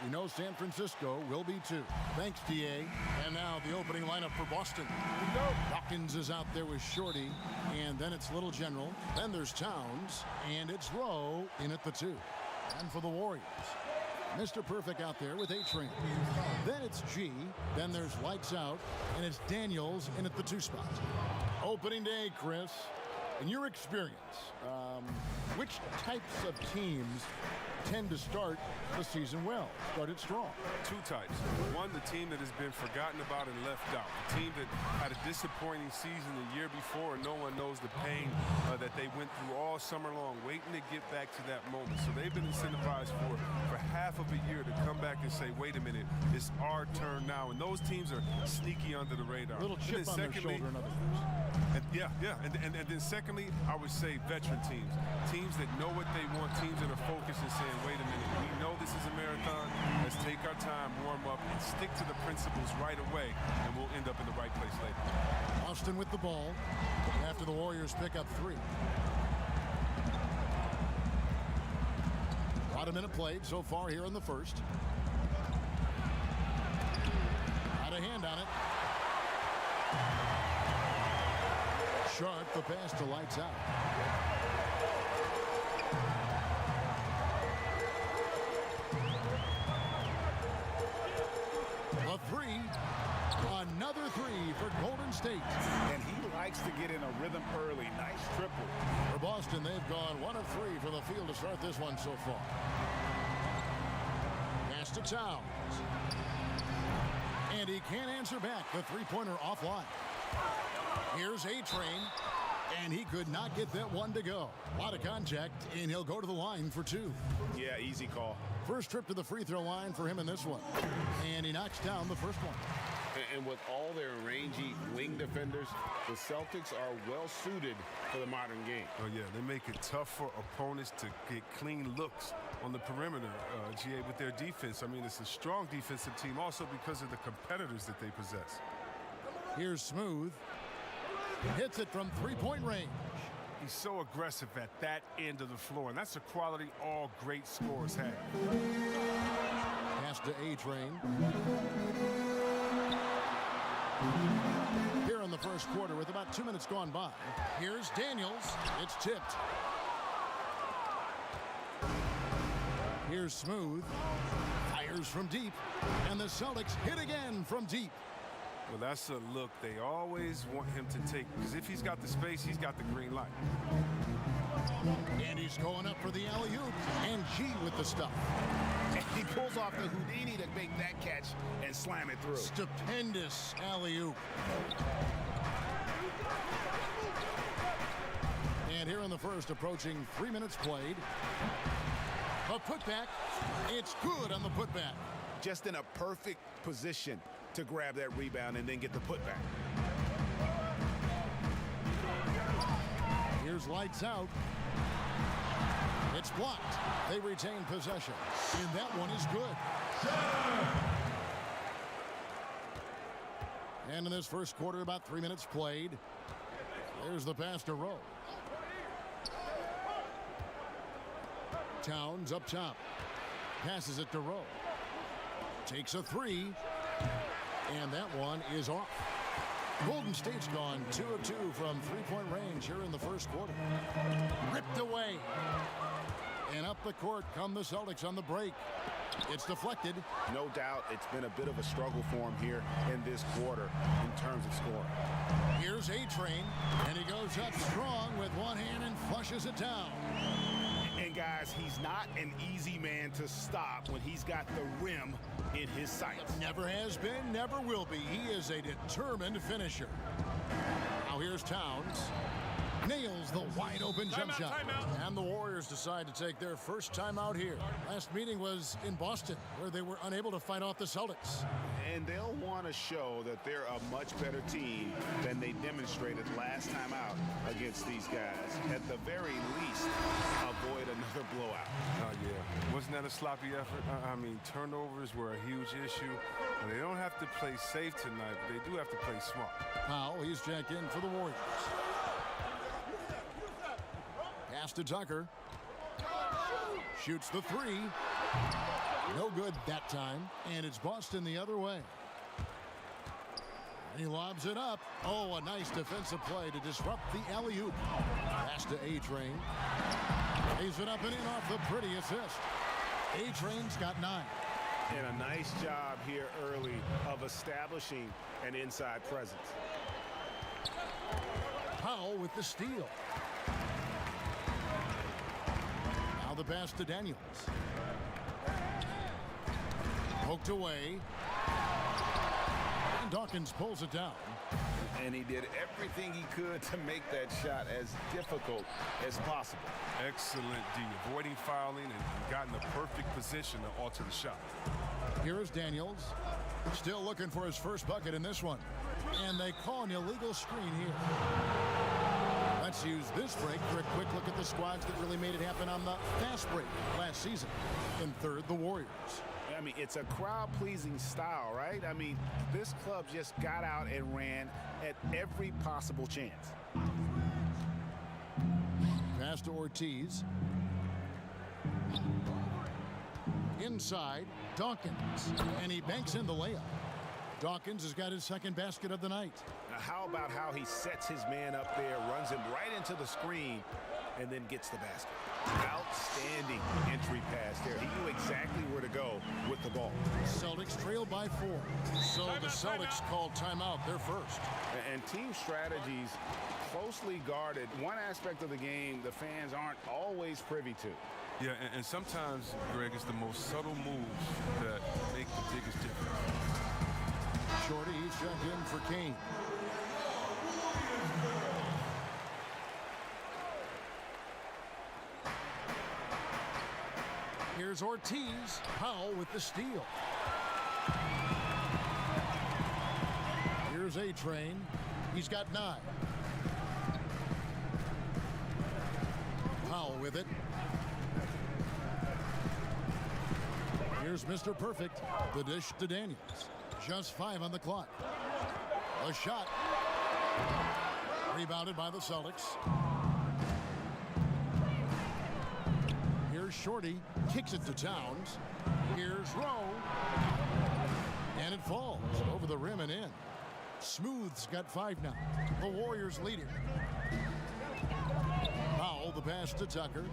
You know San Francisco will be too. Thanks, DA. And now the opening lineup for Boston. Here we go. Dawkins is out there with Shorty, and then it's Little General. Then there's Towns, and it's Rowe in at the 2. And for the Warriors, Mr. Perfect out there with A-Train. Then it's G. Then there's Lights Out, and it's Daniels in at the 2 spot. Opening day, Chris. In your experience, which types of teams tend to start the season well, start it strong? 2 types. One, the team that has been forgotten about and left out. The team that had a disappointing season the year before, and no one knows the pain that they went through all summer long, waiting to get back to that moment. So they've been incentivized for half of a year to come back and say, wait a minute, it's our turn now. And those teams are sneaky under the radar. Little chip on their shoulder in other words. And then secondly, I would say veteran teams. Teams that know what they want, teams that are focused and saying, wait a minute, we know this is a marathon. Let's take our time, warm up, and stick to the principles right away, and we'll end up in the right place later. Austin with the ball after the Warriors pick up 3. About a minute played so far here in the first. Had a hand on it. Sharp, the pass to Lights Out. A 3. Another 3 for Golden State. And he likes to get in a rhythm early. Nice triple. For Boston, they've gone 1 of 3 from the field to start this one so far. Pass to Towns. And he can't answer back. The 3-pointer offline. Here's A-Train, and he could not get that one to go. A lot of contact, and he'll go to the line for 2. Yeah, easy call. First trip to the free throw line for him in this one. And he knocks down the first one. And with all their rangy wing defenders, the Celtics are well suited for the modern game. Oh, yeah, they make it tough for opponents to get clean looks on the perimeter, GA, with their defense. I mean, it's a strong defensive team also because of the competitors that they possess. Here's Smooth. Hits it from 3-point range. He's so aggressive at that end of the floor, and that's a quality all great scorers have. Pass to A-Train. Here in the first quarter with about 2 minutes gone by. Here's Daniels. It's tipped. Here's Smooth. Fires from deep. And the Celtics hit again from deep. Well, that's a look they always want him to take, because if he's got the space, he's got the green light. And he's going up for the alley-oop. And G with the stuff. And he pulls off the Houdini to make that catch and slam it through. Stupendous alley-oop. And here in the first, approaching 3 minutes played. A putback. It's good on the putback. Just in a perfect position to grab that rebound and then get the putback. Here's Lights Out. It's blocked. They retain possession. And that one is good. And in this first quarter, about 3 minutes played. There's the pass to Rowe. Towns up top. Passes it to Rowe. Takes a 3. And that one is off. Golden State's gone 2 of 2 from 3-point range here in the first quarter. Ripped away. And up the court come the Celtics on the break. It's deflected. No doubt it's been a bit of a struggle for him here in this quarter in terms of scoring. Here's A-Train, and he goes up strong with one hand and flushes it down. And guys, he's not an easy man to stop when he's got the rim in his sights. Never has been, never will be. He is a determined finisher. Now here's Towns. Nails the wide-open jump shot. And the Warriors decide to take their first timeout here. Last meeting was in Boston, where they were unable to fight off the Celtics. And they'll want to show that they're a much better team than they demonstrated last time out against these guys. At the very least, avoid another blowout. Oh, yeah. Wasn't that a sloppy effort? I mean, turnovers were a huge issue. And they don't have to play safe tonight, but they do have to play smart. Powell, he's jacked in for the Warriors. Pass to Tucker. Shoots the 3. No good that time, and it's Boston the other way. And he lobs it up. Oh, a nice defensive play to disrupt the alley-oop. Pass to A-Train. Lays it up and in off the pretty assist. A-Train's got 9. And a nice job here early of establishing an inside presence. Powell with the steal. Now the pass to Daniels. Poked away. And Dawkins pulls it down. And he did everything he could to make that shot as difficult as possible. Excellent D, avoiding fouling and gotten the perfect position to alter the shot. Here is Daniels. Still looking for his first bucket in this one. And they call an illegal screen here. Let's use this break for a quick look at the squads that really made it happen on the fast break last season. In third, the Warriors. I mean, it's a crowd-pleasing style, right? I mean, this club just got out and ran at every possible chance. Pass to Ortiz. Inside, Dawkins. And he banks in the layup. Dawkins has got his second basket of the night. Now, how about how he sets his man up there, runs him right into the screen, and then gets the basket? Outstanding entry pass there. He knew exactly where to go with the ball. Celtics trail by 4. So the Celtics called timeout. They're first. And team strategies closely guarded. One aspect of the game the fans aren't always privy to. Yeah, and sometimes, Greg, it's the most subtle moves that make the biggest difference. Shorty, he's checked in for Kane. Here's Ortiz. Powell with the steal. Here's A-Train. He's got 9. Powell with it. Here's Mr. Perfect. The dish to Daniels. Just 5 on the clock. A shot. Rebounded by the Celtics. Here's Shorty. Kicks it to Towns. Here's Rowe. And it falls over the rim and in. Smooth's got 5 now. The Warriors lead it. Powell, the pass to Tucker.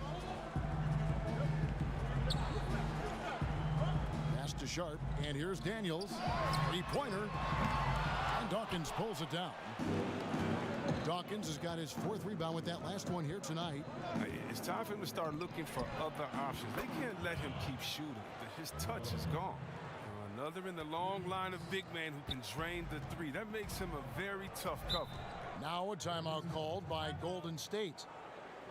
Pass to Sharp. And here's Daniels. 3-pointer. And Dawkins pulls it down. Dawkins has got his 4th rebound with that last one here tonight. It's time for him to start looking for other options. They can't let him keep shooting. His touch is gone. Another in the long line of big men who can drain the 3. That makes him a very tough cover. Now a timeout called by Golden State.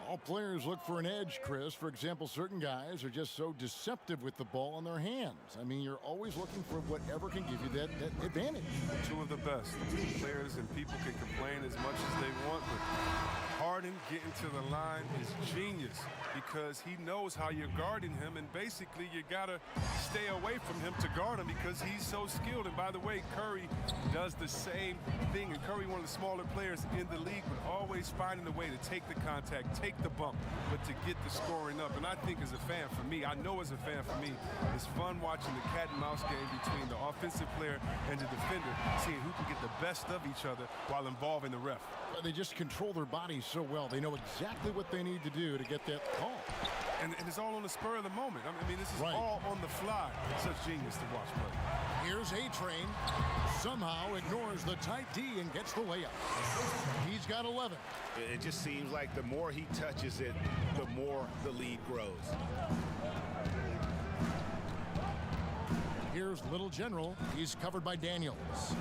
All players look for an edge, Chris. For example, certain guys are just so deceptive with the ball in their hands. I mean, you're always looking for whatever can give you that advantage. 2 of the best. Players and people can complain as much as they want, but Harden getting to the line is genius because he knows how you're guarding him, and basically you gotta stay away from him to guard him because he's so skilled. And by the way, Curry does the same thing, and Curry, one of the smaller players in the league, but always finding a way to take the contact, take the bump, but to get the scoring up. And I think as a fan, for me, I know as a fan, for me, it's fun watching the cat and mouse game between the offensive player and the defender, seeing who can get the best of each other while involving the ref. They just control their bodies so well. They know exactly what they need to do to get that call. And it's all on the spur of the moment. I mean, this is right. all on the fly. Such genius to watch play. Here's A-Train. Somehow ignores the tight D and gets the layup. He's got 11. It just seems like the more he touches it, the more the lead grows. Here's Little General. He's covered by Daniels.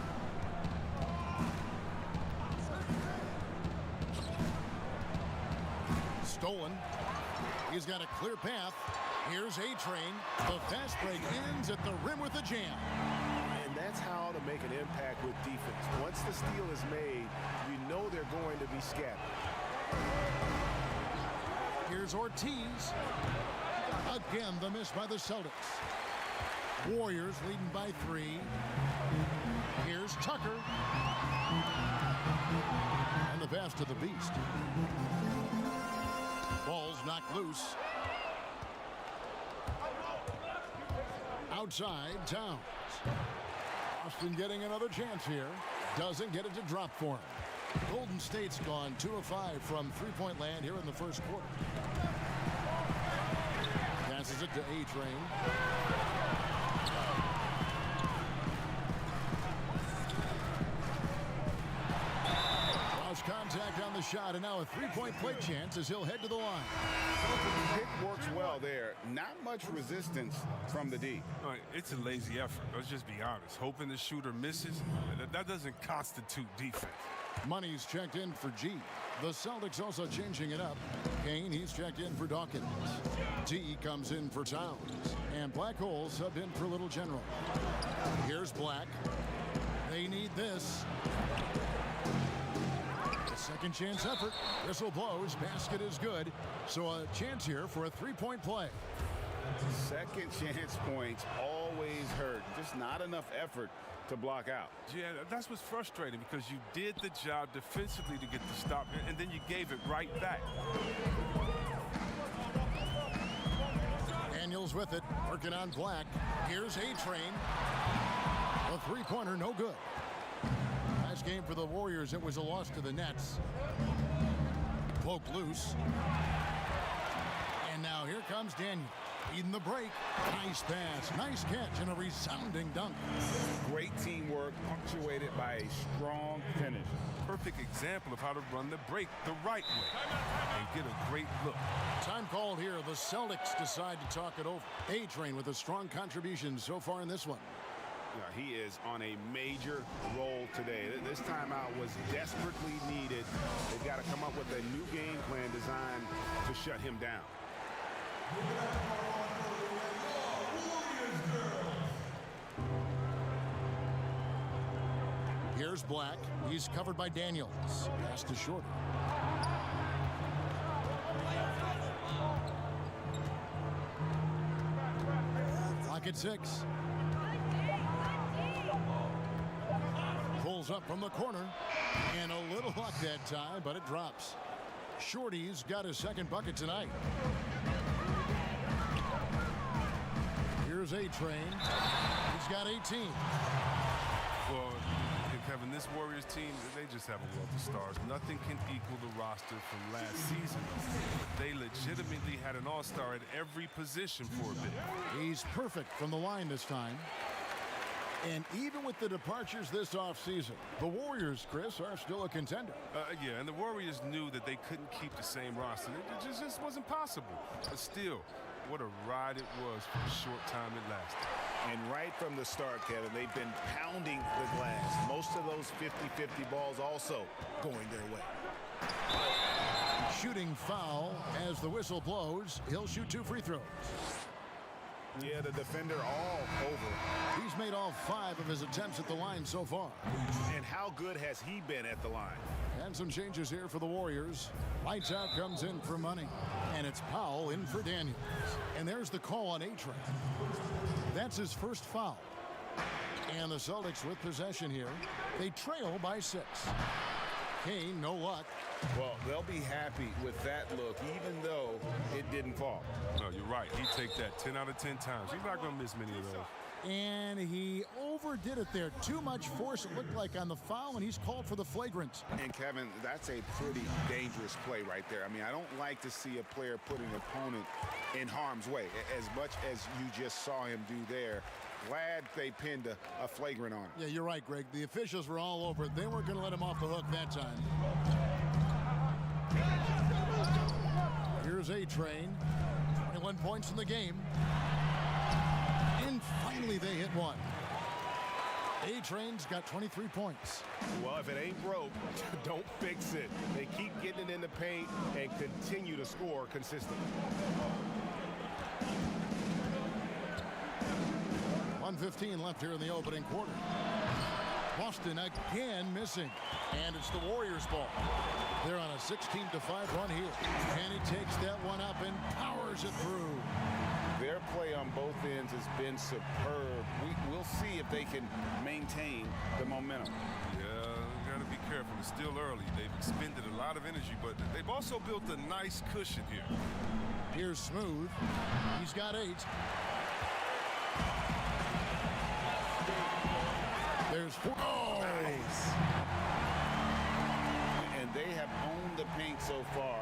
Stolen. He's got a clear path. Here's A-Train. The fast break ends at the rim with a jam. And that's how to make an impact with defense. Once the steal is made, you know they're going to be scattered. Here's Ortiz. Again, the miss by the Celtics. Warriors leading by 3. Here's Tucker. And the pass to the Beast. Ball's knocked loose. outside, Towns. Boston getting another chance here. Doesn't get it to drop for him. Golden State's gone 2 of 5 from three-point land here in the first quarter. Passes it to A-Train. Lost contact on the shot, and now a three-point play chance as he'll head to the line. Pick works well there. Not much resistance from the D. All right, it's a lazy effort. Let's just be honest. Hoping the shooter misses, that doesn't constitute defense. Money's checked in for G. The Celtics also changing it up. Kane, he's checked in for Dawkins. T comes in for Towns. And Black Hole subbed in for Little General. Here's Black. They need this. Second chance effort. Whistle blows. Basket is good. So a chance here for a three-point play. Second chance points always hurt. Just not enough effort to block out. Yeah, that's what's frustrating because you did the job defensively to get the stop, and then you gave it right back. Daniels with it, working on Black. Here's A-Train. A three-pointer, no good. Last game for the Warriors, it was a loss to the Nets. Poke loose. And now here comes Daniel. Leading the break. Nice pass, nice catch, and a resounding dunk. Great teamwork punctuated by a strong finish. Perfect example of how to run the break the right way and get a great look. Time called here. The Celtics decide to talk it over. A-Train with a strong contribution so far in this one. Yeah, he is on a major role today. This timeout was desperately needed. They've got to come up with a new game plan designed to shut him down. Here's Black. He's covered by Daniels. Pass to Shorter. Clock at 6. Pulls up from the corner. And a little luck that time, but it drops. Shorty's got his second bucket tonight. Here's A-Train. He's got 18. Well, Kevin, this Warriors team, they just have a wealth of stars. Nothing can equal the roster from last season. They legitimately had an all-star at every position for a bit. He's perfect from the line this time. And even with the departures this offseason, the Warriors, Chris, are still a contender. Yeah, and the Warriors knew that they couldn't keep the same roster. It just wasn't possible. But still, what a ride it was for the short time it lasted. And right from the start, Kevin, they've been pounding the glass. Most of those 50-50 balls also going their way. Shooting foul as the whistle blows. He'll shoot 2 free throws. Yeah, the defender all over. He's made all 5 of his attempts at the line so far. And how good has he been at the line? And some changes here for the Warriors. Lights out comes in for Money. And it's Powell in for Daniels. And there's the call on A-Train. That's his first foul. And the Celtics with possession here. They trail by 6. Kane, no luck. Well, they'll be happy with that look, even though it didn't fall. No, you're right. He'd take that 10 out of 10 times. He's not going to miss many of those. And he overdid it there. Too much force, it looked like, on the foul, and he's called for the flagrant. And, Kevin, that's a pretty dangerous play right there. I mean, I don't like to see a player put an opponent in harm's way, as much as you just saw him do there. Glad they pinned a flagrant on him. Yeah, you're right, Greg. The officials were all over it. They weren't going to let him off the hook that time. Here's A-Train. 21 points in the game. And finally they hit one. A-Train's got 23 points. Well, if it ain't broke, don't fix it. They keep getting it in the paint and continue to score consistently. 1:15 left here in the opening quarter. Boston again missing. And it's the Warriors' ball. They're on a 16-5 run here. And he takes that one up and powers it through. Their play on both ends has been superb. We'll see if they can maintain the momentum. Yeah, got to be careful. It's still early. They've expended a lot of energy, but they've also built a nice cushion here. Here's Smooth. He's got 8. four. Oh! Nice. And they have owned the paint so far,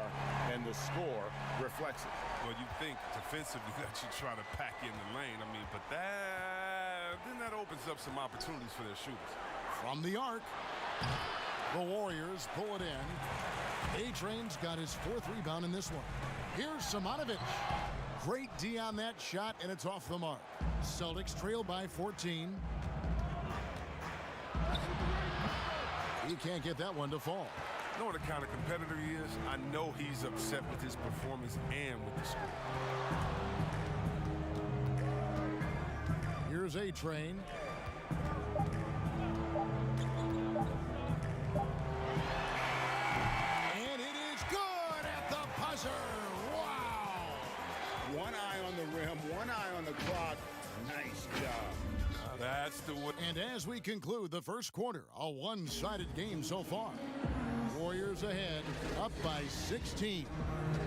and the score reflects it. Well, you think defensively that you try to pack in the lane. I mean, but that opens up some opportunities for their shooters. From the arc, the Warriors pull it in. A-Train's got his fourth rebound in this one. Here's Simonovic. Great D on that shot, and it's off the mark. Celtics trail by 14. He can't get that one to fall. You know what the kind of competitor he is? I know he's upset with his performance and with the score. Here's A-Train. And it is good at the buzzer. Wow! One eye on the rim, one eye on the clock. Nice job. That's the way. And as we conclude the first quarter, a one-sided game so far. Warriors ahead, up by 16.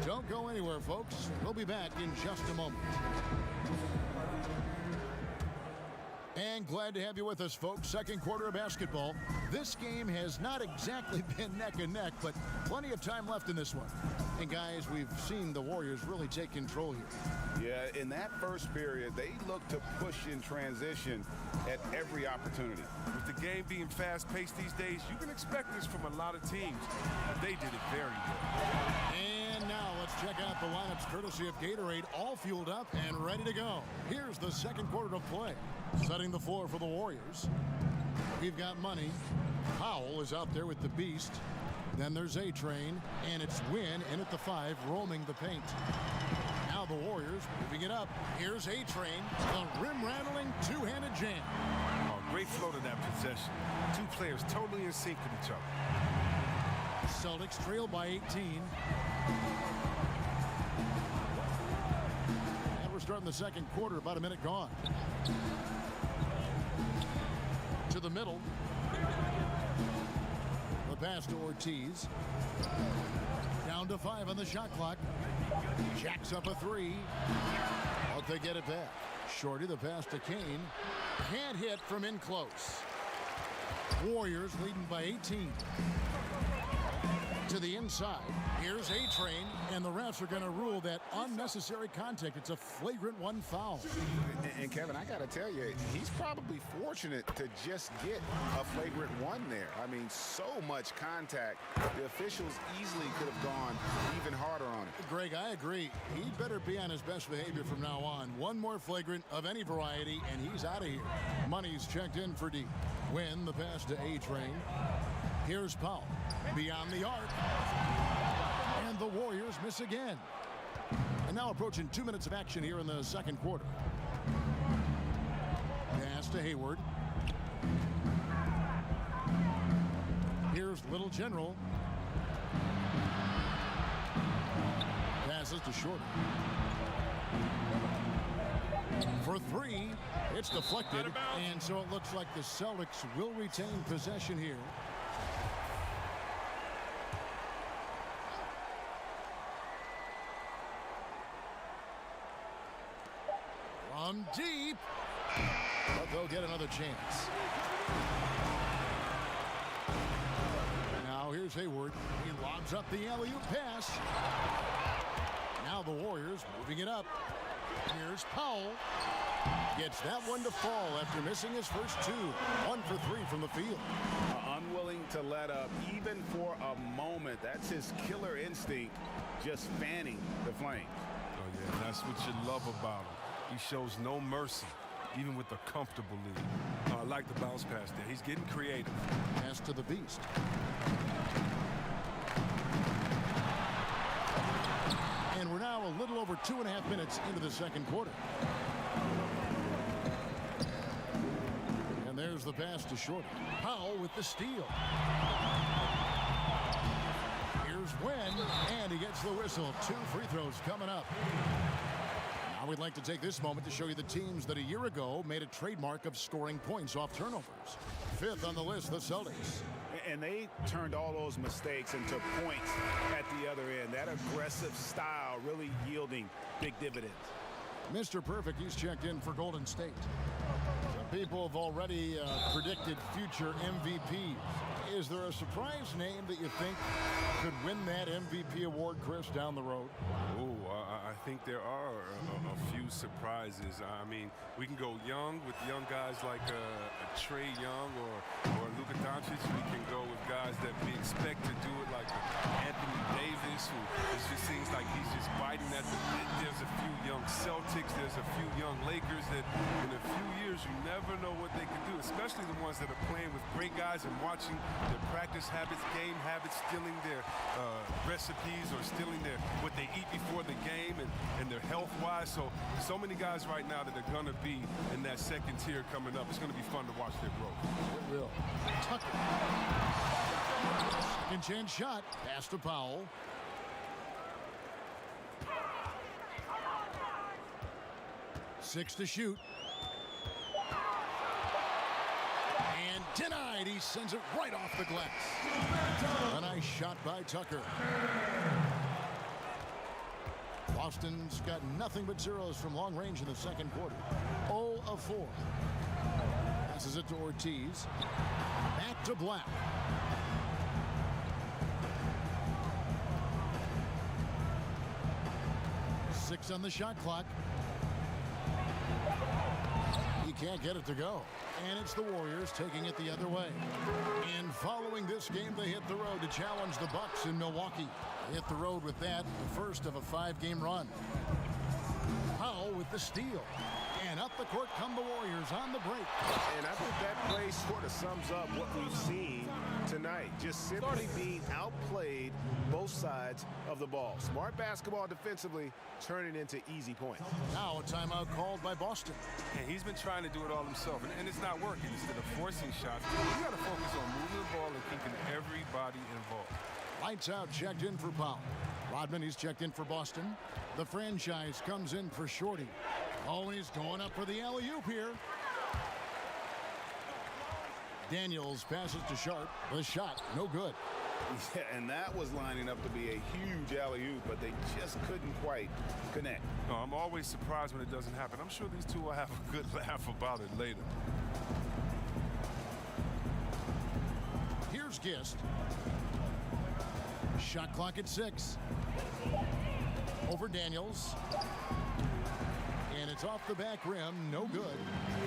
Don't go anywhere, folks. We'll be back in just a moment. And glad to have you with us, folks. Second quarter of basketball. This game has not exactly been neck and neck, but plenty of time left in this one. And guys, we've seen the Warriors really take control here. Yeah, in that first period, they looked to push in transition at every opportunity. With the game being fast-paced these days, you can expect this from a lot of teams. But they did it very well. And now let's check out the lineups courtesy of Gatorade, all fueled up and ready to go. Here's the second quarter of play. Setting the floor for the Warriors. We've got Money. Powell is out there with the Beast. Then there's A-Train, and it's Wynn in at the 5, roaming the paint. Now the Warriors moving it up. Here's A-Train, the rim-rattling two-handed jam. Oh, great flow to that possession. Two players totally in sync with each other. Celtics trail by 18. And we're starting the second quarter, about a minute gone. To the middle. The pass to Ortiz. Down to 5 on the shot clock. Jacks up a 3. But they get it back. Shorty, the pass to Kane. Can't hit from in close. Warriors leading by 18. To the inside. Here's A-Train, and the refs are going to rule that unnecessary contact. It's a flagrant 1 foul. And Kevin, I got to tell you, he's probably fortunate to just get a flagrant 1 there. I mean, so much contact. The officials easily could have gone even harder on it. Greg, I agree. He better be on his best behavior from now on. One more flagrant of any variety, and he's out of here. Money's checked in for D. Win the pass to A-Train. Here's Powell. Beyond the arc. And the Warriors miss again. And now approaching 2 minutes of action here in the second quarter. Pass to Hayward. Here's Little General. Passes to Shorty. For 3, it's deflected, and so it looks like the Celtics will retain possession here. From deep, but they'll get another chance. Now here's Hayward. He lobs up the alley-oop pass. Now the Warriors moving it up. Here's Powell. Gets that one to fall after missing his first 2. 1 for 3 from the field. Unwilling to let up even for a moment. That's his killer instinct, just fanning the flame. Oh, yeah, that's what you love about him. He shows no mercy, even with a comfortable lead. I like the bounce pass there. He's getting creative. Pass to the Beast. And we're now a little over 2.5 minutes into the second quarter. And there's the pass to Shorty. Powell with the steal. Here's Wynn, and he gets the whistle. 2 free throws coming up. Now we'd like to take this moment to show you the teams that a year ago made a trademark of scoring points off turnovers. 5th on the list, the Celtics. And they turned all those mistakes into points at the other end. That aggressive style really yielding big dividends. Mr. Perfect, he's checked in for Golden State. People have already predicted future MVPs. Is there a surprise name that you think could win that MVP award, Chris, down the road? Oh, I think there are a few surprises. I mean, we can go young with young guys like Trey Young or Luka Doncic. We can go with guys that we expect to do it like Anthony Davis, who it just seems like he's just biting at the bit. There's a few young Celtics. There's a few young Lakers that in a few years you never know what they can do, especially the ones that are playing with great guys and watching their practice habits, game habits, stealing their recipes or stealing what they eat before the game and their health-wise. So many guys right now that are going to be in that second tier coming up. It's going to be fun to watch their growth. It will. Tucker. Second chance shot. Pass to Powell. Six to shoot. And denied. He sends it right off the glass. A nice shot by Tucker. Boston's got nothing but zeros from long range in the second quarter. 0 of 4. Passes it to Ortiz. Back to Black. Six on the shot clock. He can't get it to go. And it's the Warriors taking it the other way. And following this game, they hit the road to challenge the Bucks in Milwaukee. They hit the road with that, the first of a 5-game run. Powell with the steal. And up the court come the Warriors on the break. And I think that play sort of sums up what we've seen tonight. Just simply being outplayed both sides of the ball. Smart basketball defensively, turning into easy points. Now a timeout called by Boston. And he's been trying to do it all himself, and it's not working. Instead of forcing shots, you got to focus on moving the ball and keeping everybody involved. Lights out, checked in for Powell. Rodman, he's checked in for Boston. The franchise comes in for Shorty. Oh, he's going up for the alley-oop here. Daniels passes to Sharp. The shot, no good. Yeah, and that was lining up to be a huge alley-oop, but they just couldn't quite connect. No, I'm always surprised when it doesn't happen. I'm sure these two will have a good laugh about it later. Here's Gist. Shot clock at 6. Over Daniels. And it's off the back rim, no good.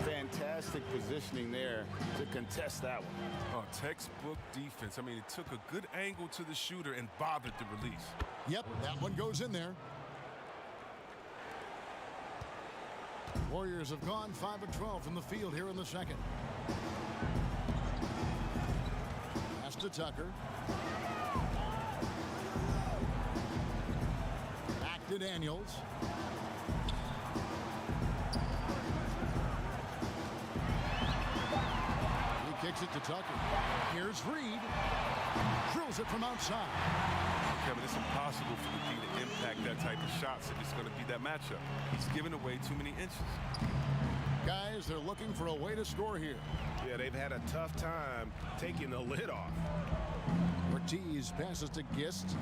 Fantastic positioning there to contest that one. Oh, textbook defense. I mean, it took a good angle to the shooter and bothered the release. Yep, that one goes in there. Warriors have gone 5 of 12 from the field here in the second. Pass to Tucker. Back to Daniels. Kicks it to Tucker. Here's Reed. Drills it from outside. Kevin, it's impossible for the D to impact that type of shots if it's going to be that matchup. He's giving away too many inches. Guys, they're looking for a way to score here. Yeah, they've had a tough time taking the lid off. Ortiz passes to Gist.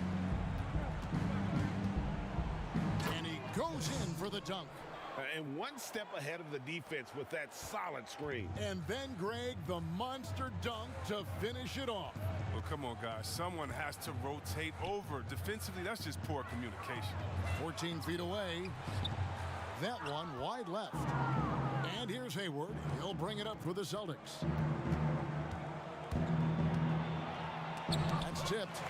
And he goes in for the dunk. And one step ahead of the defense with that solid screen. And then, Greg, the monster dunk to finish it off. Well, come on, guys. Someone has to rotate over. Defensively, that's just poor communication. 14 feet away. That one wide left. And here's Hayward. He'll bring it up for the Celtics. That's tipped.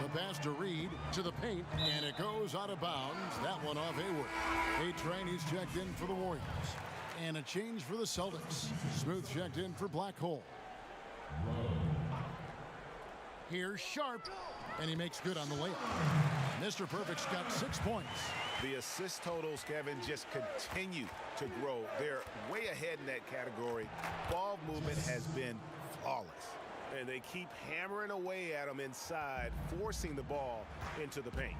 The pass to Reed to the paint, and it goes out of bounds. That one off Hayward. A-Train, he's checked in for the Warriors. And a change for the Celtics. Smooth checked in for Black Hole. Here's Sharp, and he makes good on the layup. Mr. Perfect's got 6 points. The assist totals, Kevin, just continue to grow. They're way ahead in that category. Ball movement has been flawless. And they keep hammering away at him inside, forcing the ball into the paint.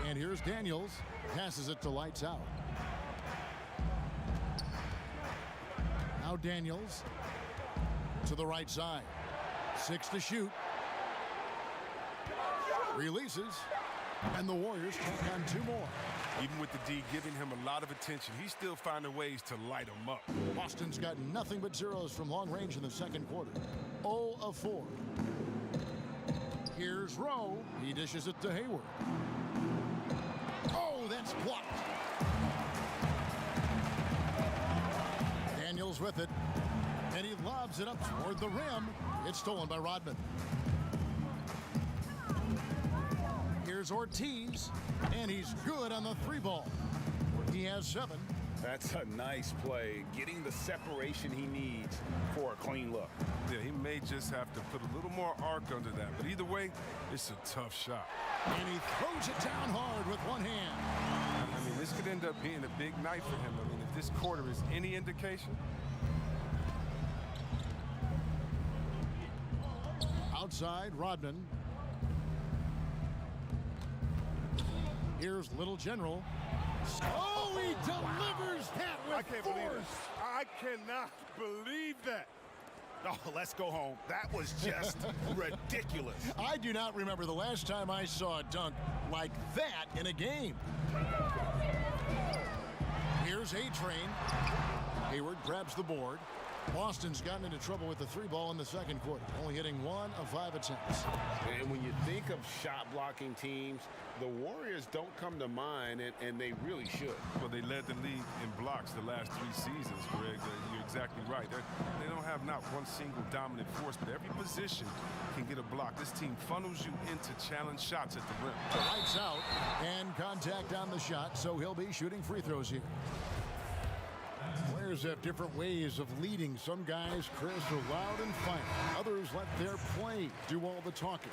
And here's Daniels. Passes it to Lights Out. Now Daniels to the right side. 6 to shoot. Releases. And the Warriors tack on 2 more. Even with the D giving him a lot of attention, he's still finding ways to light him up. Boston's got nothing but zeros from long range in the second quarter. 0 of 4. Here's Rowe. He dishes it to Hayward. Oh, that's blocked. Daniels with it. And he lobs it up toward the rim. It's stolen by Rodman. Here's Ortiz. And he's good on the 3-ball. He has 7. That's a nice play, getting the separation he needs for a clean look. Yeah, he may just have to put a little more arc under that. But either way, it's a tough shot. And he throws it down hard with one hand. I mean, this could end up being a big night for him. I mean, if this quarter is any indication. Outside, Rodman. Here's Little General. Oh, he delivers that with I can't force. believe it. I cannot believe that. Oh, let's go home. That was just ridiculous. I do not remember the last time I saw a dunk like that in a game. Here's A-Train. Hayward grabs the board. Boston's gotten into trouble with the 3-ball in the second quarter, only hitting 1 of 5 attempts. And when you think of shot blocking teams, the Warriors don't come to mind, and they really should. Well, they led the league in blocks the last 3 seasons, Greg. You're exactly right. They don't have not one single dominant force, but every position can get a block. This team funnels you into challenge shots at the rim. Lights out and contact on the shot, so he'll be shooting free throws here. Players have different ways of leading. Some guys, Chris, are loud and fight. Others let their play do all the talking.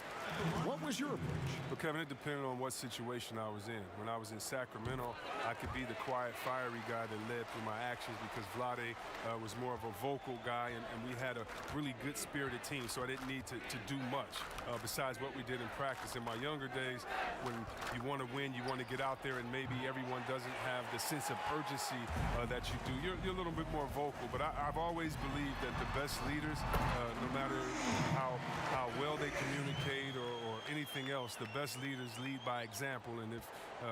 What was your approach? But Kevin, it depended on what situation I was in. When I was in Sacramento, I could be the quiet, fiery guy that led through my actions because Vlade was more of a vocal guy, and we had a really good-spirited team, so I didn't need to do much besides what we did in practice. In my younger days, when you want to win, you want to get out there, and maybe everyone doesn't have the sense of urgency that you do. You're a little bit more vocal, but I've always believed that the best leaders, no matter how well they communicate or anything else, the best leaders lead by example. And if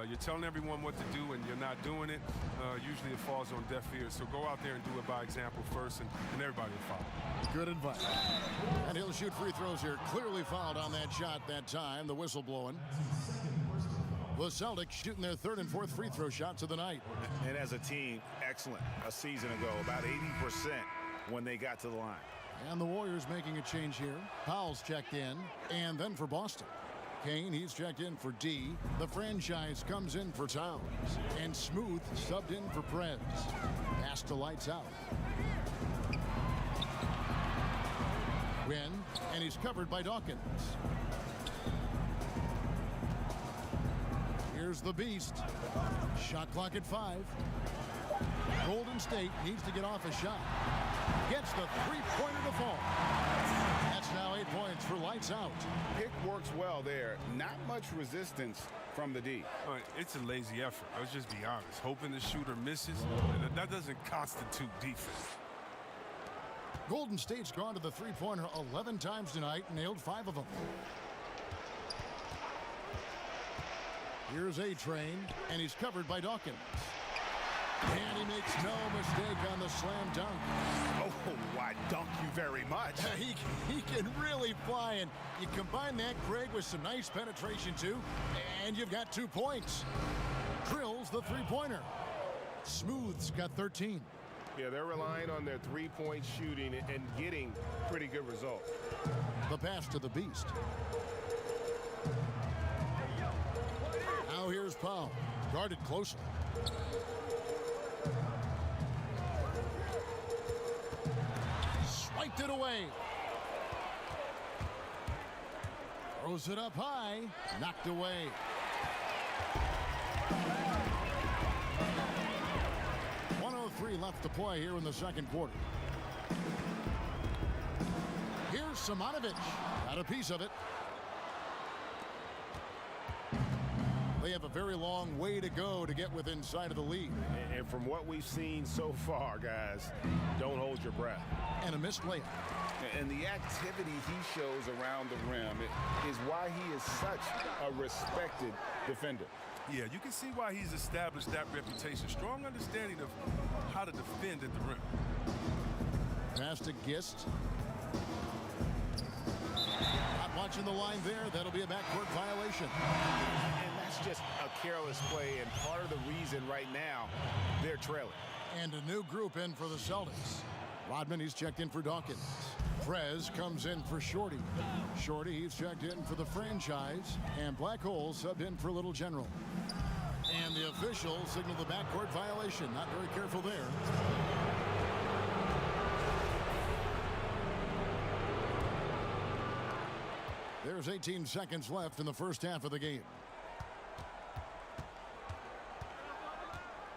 you're telling everyone what to do and you're not doing it, usually it falls on deaf ears. So go out there and do it by example first, and everybody will follow. Good advice. And he'll shoot free throws here. Clearly fouled on that shot that time. The whistle blowing. The Celtics shooting their 3rd and 4th free throw shots of the night. And as a team, excellent. A season ago, about 80% when they got to the line. And the Warriors making a change here. Powell's checked in, and then for Boston. Kane, he's checked in for D. The franchise comes in for Towns. And Smooth subbed in for Prez. Pass to Lights out. Win, and he's covered by Dawkins. Here's the Beast. Shot clock at 5. Golden State needs to get off a shot. Gets the 3-pointer to fall. That's now 8 points for Lights out. Pick works well there. Not much resistance from the D. It's a lazy effort. Let's just be honest. Hoping the shooter misses, that doesn't constitute defense. Golden State's gone to the 3-pointer 11 times tonight and nailed 5 of them. Here's A-Train, and he's covered by Dawkins. And he makes no mistake on the slam dunk. Oh, why dunk you very much. He can really fly, and you combine that, Greg, with some nice penetration, too, and you've got 2 points. Drills the 3-pointer. Smooth's got 13. Yeah, they're relying on their 3-point shooting and getting pretty good results. The pass to the Beast. Now here's Powell, guarded closely. Swiped it away. Throws it up high, knocked away. .103 left to play here in the second quarter. Here's Simonovic, got a piece of it. They have a very long way to go to get within sight of the lead. And from what we've seen so far, guys, don't hold your breath. And a missed layup. And the activity he shows around the rim is why he is such a respected defender. Yeah, you can see why he's established that reputation. Strong understanding of how to defend at the rim. Pass to Gist. Not watching the line there. That'll be a backcourt violation. And that's just a careless play, and part of the reason right now they're trailing. And a new group in for the Celtics. Rodman, he's checked in for Dawkins. Prez comes in for Shorty. Shorty, he's checked in for the franchise. And Black Hole subbed in for Little General. And the officials signal the backcourt violation. Not very careful there. There's 18 seconds left in the first half of the game.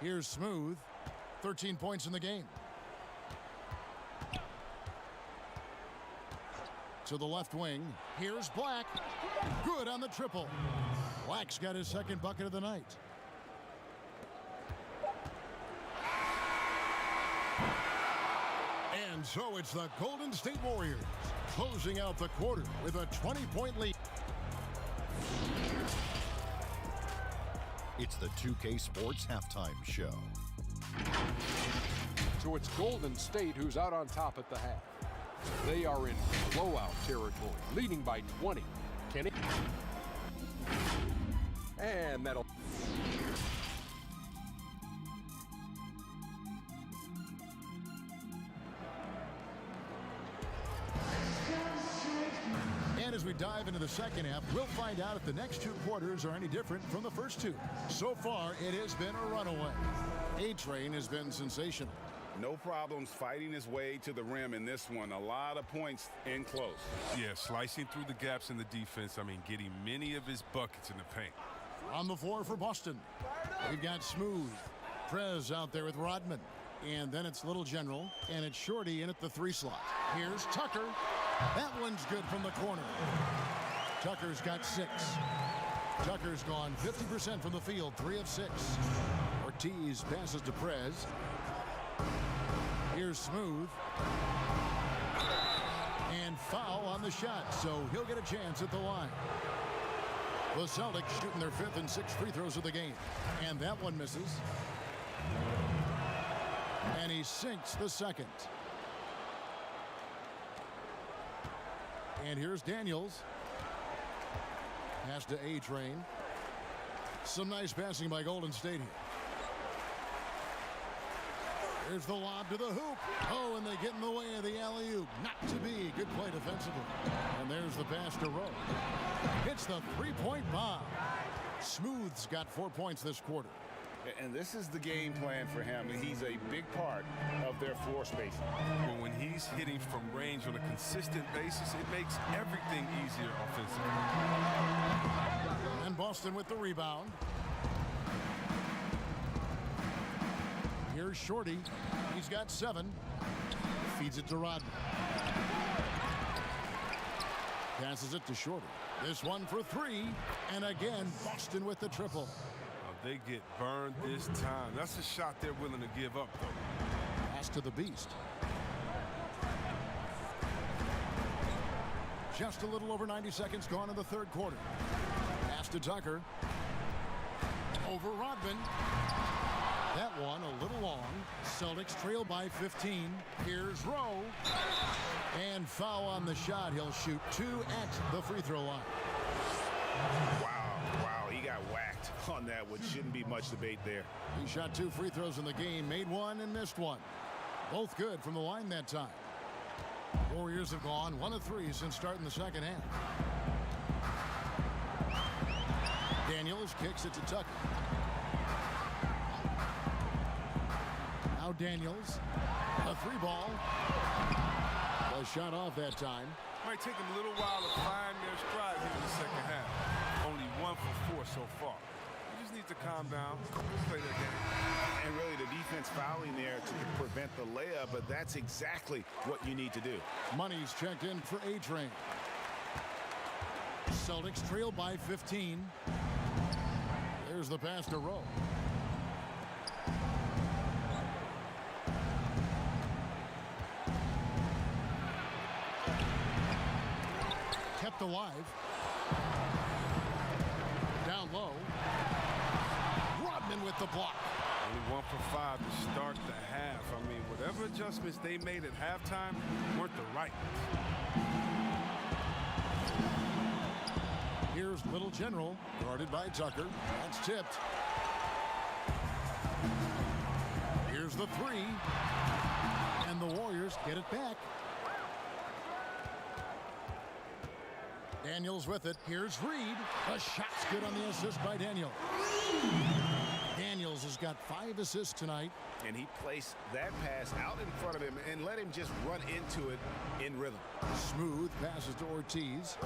Here's Smooth. 13 points in the game. To the left wing. Here's Black. Good on the triple. Black's got his second bucket of the night. And so it's the Golden State Warriors closing out the quarter with a 20-point lead. It's the 2K Sports Halftime Show. So it's Golden State who's out on top at the half. They are in blowout territory, leading by 20. Kenny. And that'll... And as we dive into the second half, we'll find out if the next two quarters are any different from the first two. So far, it has been a runaway. A-Train has been sensational. No problems fighting his way to the rim in this one. A lot of points in close. Yeah, slicing through the gaps in the defense. I mean, getting many of his buckets in the paint. On the floor for Boston, we've got Smooth. Prez out there with Rodman. And then it's Little General, and it's Shorty in at the 3 slot. Here's Tucker. That one's good from the corner. Tucker's got 6. Tucker's gone 50% from the field, 3 of 6. Ortiz passes to Prez. Here's Smooth. And foul on the shot, so he'll get a chance at the line. The Celtics shooting their 5th and 6th free throws of the game. And that one misses. And he sinks the second. And here's Daniels. Pass to A-Train. Some nice passing by Golden State here. There's the lob to the hoop. Oh, and they get in the way of the alley-oop. Not to be. Good play defensively. And there's the pass to Rowe. Hits the 3-point bomb. Smooth's got 4 points this quarter. And this is the game plan for him. He's a big part of their floor spacing. But when he's hitting from range on a consistent basis, it makes everything easier offensively. And Boston with the rebound. Here's Shorty. He's got 7. Feeds it to Rodman. Passes it to Shorty. This one for 3. And again, Boston with the triple. They get burned this time. That's a shot they're willing to give up, though. Pass to the Beast. Just a little over 90 seconds gone in the third quarter. Pass to Tucker. Over Rodman. That one a little long. Celtics trail by 15. Here's Rowe. And foul on the shot. He'll shoot 2 at the free throw line. Wow, he got whacked on that one. Shouldn't be much debate there. He shot 2 free throws in the game, made 1 and missed 1. Both good from the line that time. Warriors have gone 1 of 3 since starting the second half. Daniels kicks it to Tucker. Now Daniels, a 3-ball. A shot off that time. Might take them a little while to find their stride here in the second half. Only 1 for 4 so far. You just need to calm down, play their game. And really the defense fouling there to prevent the layup, but that's exactly what you need to do. Money's checked in for A-Train. Celtics trail by 15. Here's the pass to Rowe. Kept alive. Down low. Rodman with the block. Only 1 for 5 to start the half. I mean, whatever adjustments they made at halftime weren't the right ones. Here's Little General, guarded by Tucker. That's tipped. Here's the three. And the Warriors get it back. Daniels with it. Here's Reed. The shot's good on the assist by Daniels. Daniels has got 5 assists tonight. And he placed that pass out in front of him and let him just run into it in rhythm. Smooth passes to Ortiz.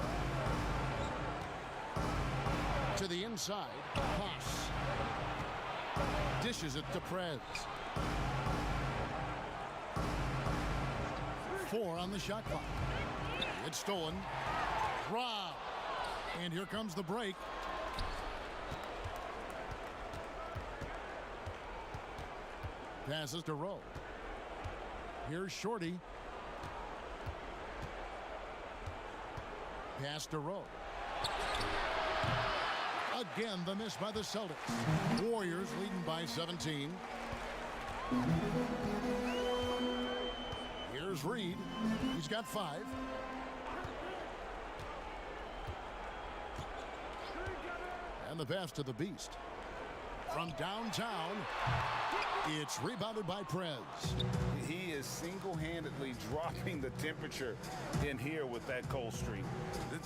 To the inside. Pass. Dishes it to Prez. 4 on the shot clock. It's stolen. Rob. And here comes the break. Passes to Rowe. Here's Shorty. Pass to Rowe. Again, the miss by the Celtics. Warriors leading by 17. Here's Reed. He's got 5. And the pass to the Beast. From downtown, it's rebounded by Prez. He is single-handedly dropping the temperature in here with that cold streak.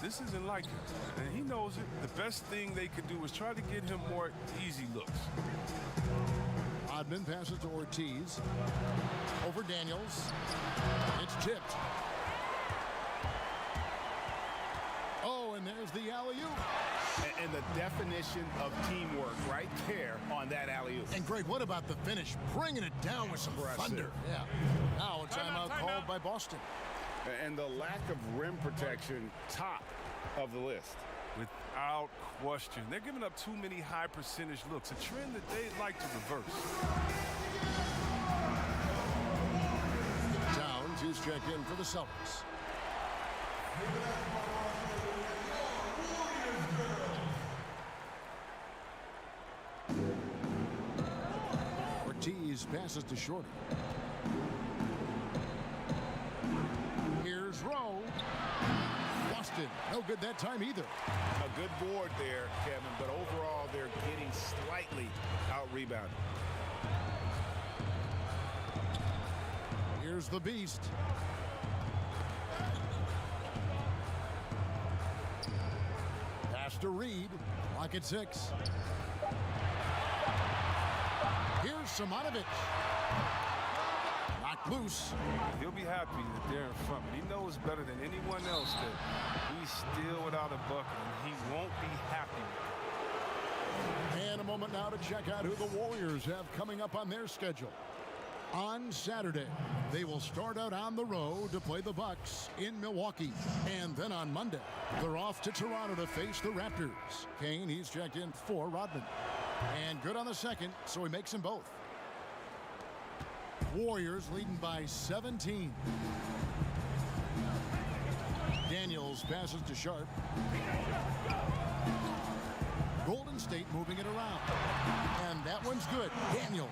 This isn't like him, and he knows it. The best thing they could do is try to get him more easy looks. Rodman passes to Ortiz. Over Daniels. It's tipped. Oh, and there's the alley-oop. And the definition of teamwork right there on that alley-oop. And Greg, what about the finish? Bringing it down with some thunder. Yeah. Now a timeout called by Boston. And the lack of rim protection, top of the list. Without question. They're giving up too many high percentage looks, a trend that they'd like to reverse. Towns is checked in for the Celtics. Ortiz passes to Shorty. Here's Rowe. Boston, no good that time either. A good board there, Kevin, but overall they're getting slightly out-rebounded. Here's the Beast. Pass to Reed. Lock at 6. Here's Simonovic. Knocked loose. He'll be happy that they're in front, but he knows better than anyone else that he's still without a bucket, and he won't be happy. And a moment now to check out who the Warriors have coming up on their schedule. On Saturday, they will start out on the road to play the Bucks in Milwaukee. And then on Monday, they're off to Toronto to face the Raptors. Kane, he's checked in for Rodman. And good on the second, so he makes them both. Warriors leading by 17. Daniels passes to Sharp. Golden State moving it around. And that one's good. Daniels.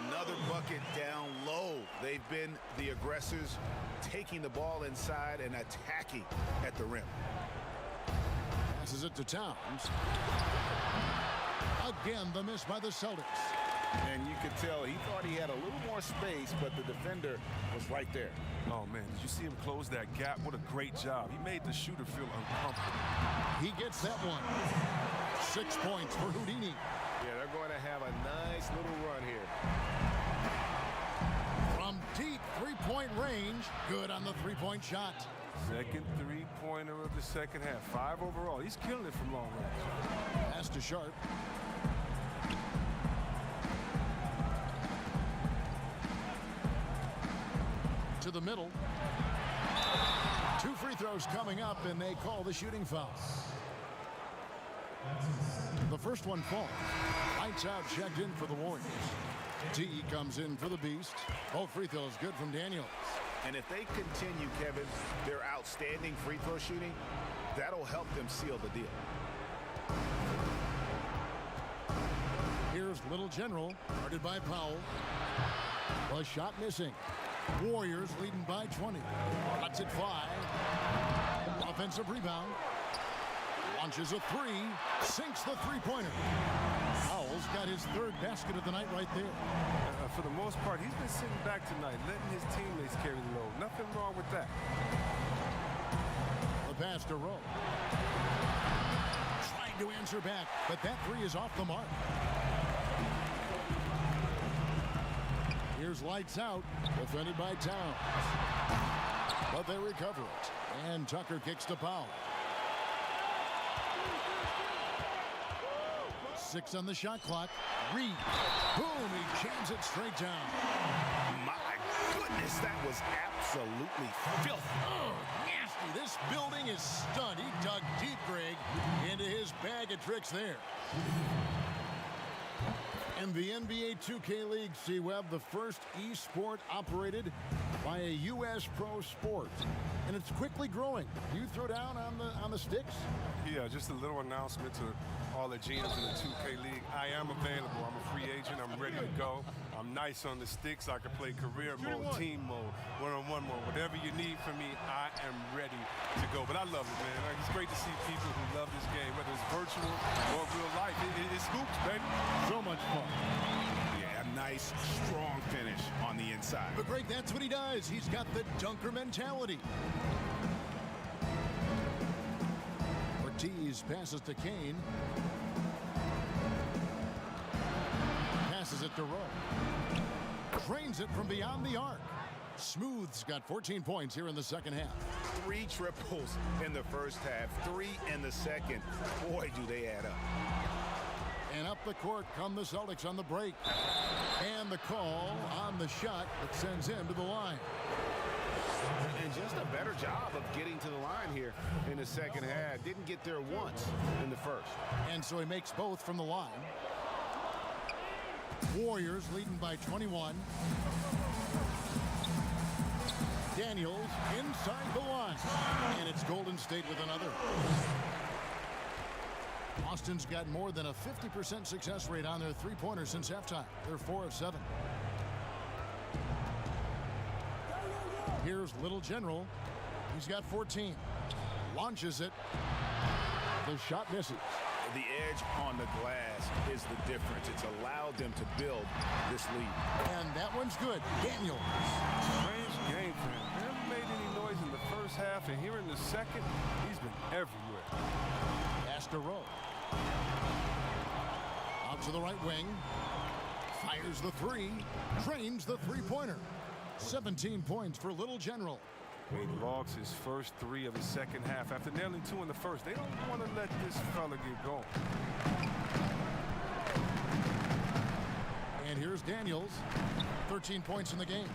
Another bucket down low. They've been the aggressors, taking the ball inside and attacking at the rim. Passes it to Towns. Again, the miss by the Celtics. And you could tell he thought he had a little more space, but the defender was right there. Oh, man, did you see him close that gap? What a great job. He made the shooter feel uncomfortable. He gets that one. 6 points for Houdini. Yeah, they're going to have a nice little run here. From deep three-point range, good on the three-point shot. Second three-pointer of the second half. 5 overall. He's killing it from long range. Pass to Sharp. To the middle. 2 free throws coming up, and they call the shooting foul. The first one falls. Lights out checked in for the Warriors. T comes in for the Beast. Both free throws good from Daniels. And if they continue, Kevin, their outstanding free throw shooting, that'll help them seal the deal. Here's Little General, guarded by Powell. The shot missing. Warriors leading by 20. Cuts it 5. Offensive rebound. Launches a 3. Sinks the three-pointer. Powell's got his third basket of the night right there. For the most part, he's been sitting back tonight, letting his teammates carry the load. Nothing wrong with that. The pass to Rowe. Trying to answer back, but that 3 is off the mark. Here's lights out, defended by Towns. But they recover it, and Tucker kicks to Powell. 6 on the shot clock. Reed. Boom, he jams it straight down. My goodness, that was absolutely filthy. Oh, nasty. This building is stunned. He dug deep, Greg, into his bag of tricks there. In the NBA 2K League, C-Web, the first e-sport operated by a U.S. pro sport. And it's quickly growing. You throw down on the sticks? Yeah, just a little announcement to all the GMs in the 2K League. I am available. I'm a free agent. I'm ready to go. I'm nice on the sticks. I can play career mode, team mode, one-on-one mode. Whatever you need from me, I am ready to go. But I love it, man. Like, it's great to see people who love this game, whether it's virtual or real life. It's hoops, baby. So much fun. Yeah, a nice, strong finish on the inside. But Greg, that's what he does. He's got the dunker mentality. Ortiz passes to Kane. Passes it to Rowe. Drains it from beyond the arc. Smooth's got 14 points here in the second half. 3 triples in the first half, 3 in the second. Boy, do they add up. And up the court come the Celtics on the break. And the call on the shot that sends him to the line. And just a better job of getting to the line here in the second half. Didn't get there once in the first. And so he makes both from the line. Warriors leading by 21. Daniels inside the line. And it's Golden State with another. Boston's got more than a 50% success rate on their three-pointers since halftime. They're 4 of 7. Here's Little General. He's got 14. Launches it. The shot misses. The edge on the glass is the difference. It's allowed them to build this lead. And that one's good. Daniels. Strange game for him. Never made any noise in the first half, and here in the second, he's been everywhere. Pass to Rowe. Out to the right wing. Fires the 3. Drains the three-pointer. 17 points for Little General. He logs his first 3 of the second half after nailing 2 in the first. They don't want to let this fella get going. And here's Daniels. 13 points in the game.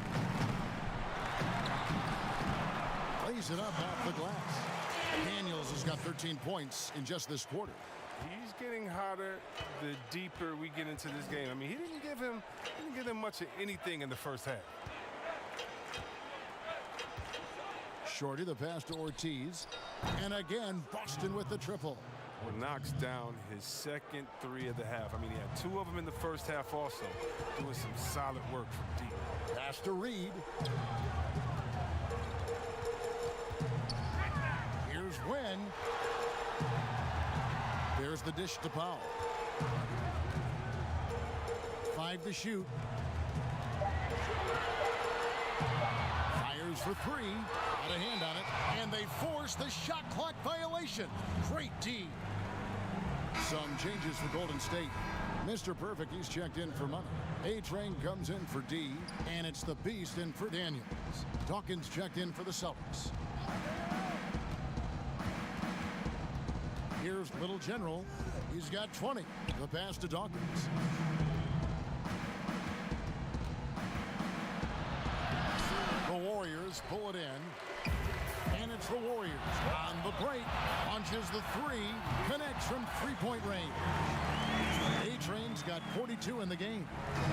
Lays it up off the glass. Daniels has got 13 points in just this quarter. He's getting hotter the deeper we get into this game. I mean, he didn't give him much of anything in the first half. Shorty, the pass to Ortiz. And again, Boston with the triple. Knocks down his second 3 of the half. I mean, he had 2 of them in the first half also, doing some solid work from deep. Pass to Reed. Here's Wynn. There's the dish to Powell. 5 to shoot. Fires for 3. Got a hand on it. And they force the shot clock violation. Great D. Some changes for Golden State. Mr. Perfect, he's checked in for money. A-Train comes in for D. And it's the Beast in for Daniels. Dawkins checked in for the Celtics. Here's Little General. He's got 20. The pass to Dawkins. The Warriors pull it in. And it's the Warriors on the break. On launches the three, connects from three-point range. A-Train's got 42 in the game.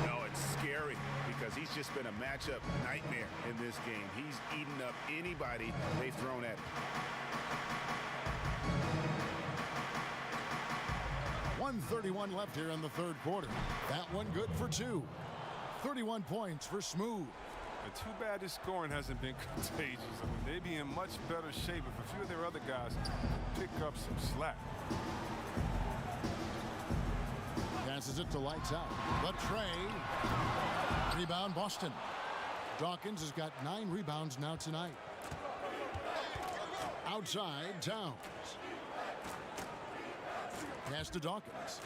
No, it's scary because he's just been a matchup nightmare in this game. He's eaten up anybody they've thrown at him. 1:31 left here in the third quarter. That one good for two. 31 points for Smooth. And too bad this scoring hasn't been contagious. I mean, they'd be in much better shape if a few of their other guys pick up some slack. Passes it to Lights Out. Latre. Rebound Boston. Dawkins has got 9 rebounds now tonight. Outside, Towns. Pass to Dawkins.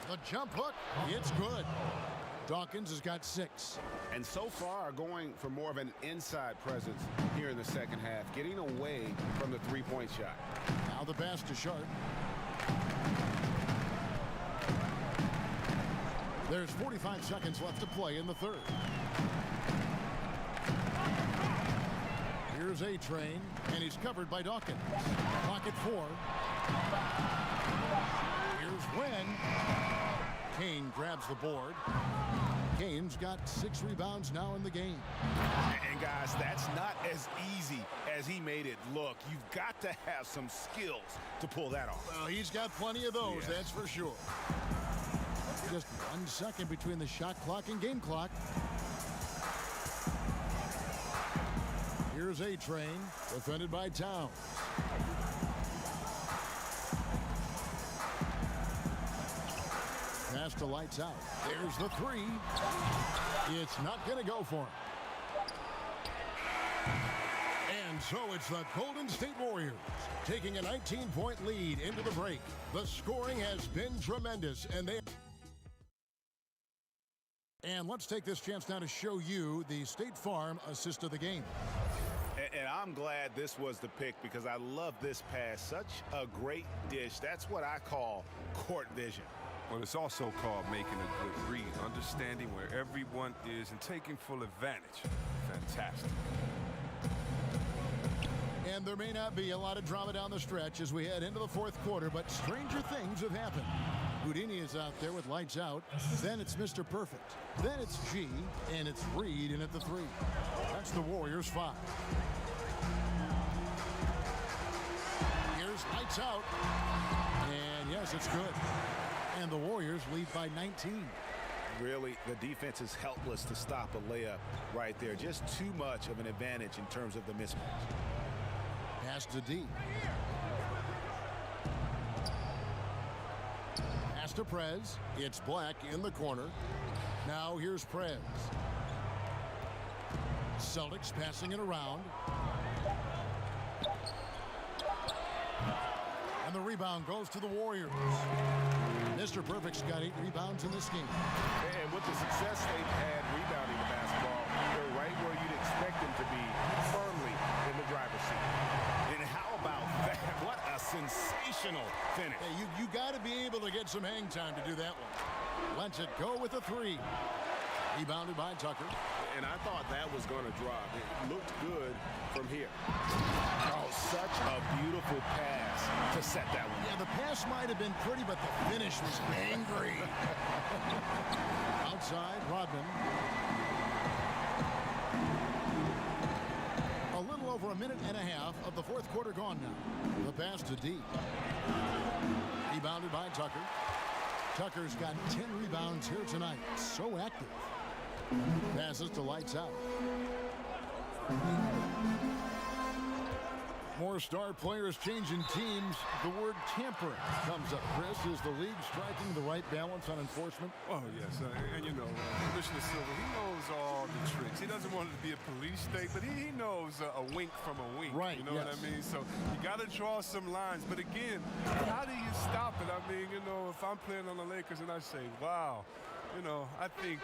The jump hook. It's good. Dawkins has got 6. And so far going for more of an inside presence here in the second half, getting away from the three-point shot. Now the pass to Sharp. There's 45 seconds left to play in the third. Here's A-Train, and he's covered by Dawkins. Clock at 4. Here's Wynn. Kane grabs the board. Kane's got 6 rebounds now in the game. And guys, that's not as easy as he made it look. You've got to have some skills to pull that off. Well, he's got plenty of those, Yes. that's for sure. Just 1 second between the shot clock and game clock. Here's A-Train, defended by Towns. Pass to Lights Out. There's the three. It's not going to go for him. And so it's the Golden State Warriors taking a 19-point lead into the break. The scoring has been tremendous, and let's take this chance now to show you the State Farm assist of the game. And I'm glad this was the pick because I love this pass. Such a great dish. That's what I call court vision. Well, it's also called making a good read, understanding where everyone is and taking full advantage. Fantastic. And there may not be a lot of drama down the stretch as we head into the fourth quarter, but stranger things have happened. Houdini is out there with Lights Out. Then it's Mr. Perfect. Then it's G, and it's Reed in at the 3. That's the Warriors' 5. Here's Lights Out. And yes, it's good. And the Warriors lead by 19. Really, the defense is helpless to stop a layup right there. Just too much of an advantage in terms of the mismatch. Pass to D. Pass to Prez. It's Black in the corner. Now here's Prez. Celtics passing it around. And the rebound goes to the Warriors. Mr. Perfect's got 8 rebounds in this game. And with the success they've had rebounding the basketball, they're right where you'd expect them to be, firmly in the driver's seat. And how about that? What a sensational finish. Hey, you got to be able to get some hang time to do that one. Lets it go with a 3. Rebounded by Tucker. And I thought that was going to drop. It looked good from here. Oh, such a beautiful pass to set that one. Yeah, the pass might have been pretty, but the finish was angry. Outside, Rodman. A little over a minute and a half of the fourth quarter gone now. The pass to D. Rebounded by Tucker. Tucker's got 10 rebounds here tonight. So active. Passes to Lights Out. More star players changing teams. The word tampering comes up. Chris, is the league striking the right balance on enforcement? Oh, yes. And you know, Commissioner Silver, he knows all the tricks. He doesn't want it to be a police state, but he knows a wink from a wink. Right, You know what I mean? So you got to draw some lines. But again, how do you stop it? I mean, you know, if I'm playing on the Lakers and I say, wow, You know, I think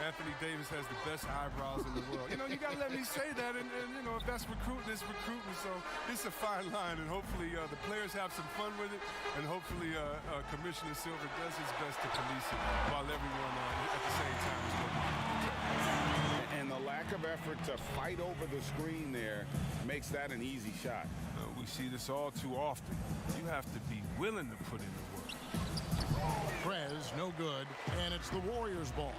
Anthony Davis has the best eyebrows in the world. You know, you got to let me say that. And, you know, if that's recruiting, it's recruiting. So it's a fine line. And hopefully the players have some fun with it. And hopefully Commissioner Silver does his best to police it while everyone at the same time is working. And the lack of effort to fight over the screen there makes that an easy shot. We see this all too often. You have to be willing to put in the work. Prez, no good, and it's the Warriors' ball.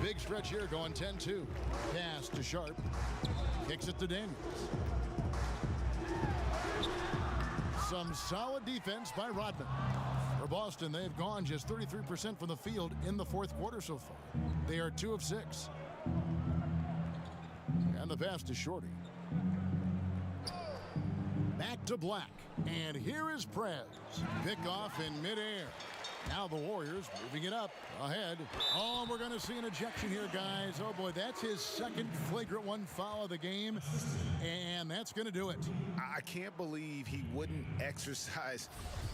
Big stretch here going 10-2. Pass to Sharp. Kicks it to Daniels. Some solid defense by Rodman. For Boston, they've gone just 33% from the field in the fourth quarter so far. They are 2 of 6. And the pass to Shorty. Back to Black. And here is Prez. Pick off in midair. Now the Warriors moving it up ahead. Oh, we're going to see an ejection here, guys. Oh, boy, that's his second flagrant one foul of the game. And that's going to do it. I can't believe he wouldn't exercise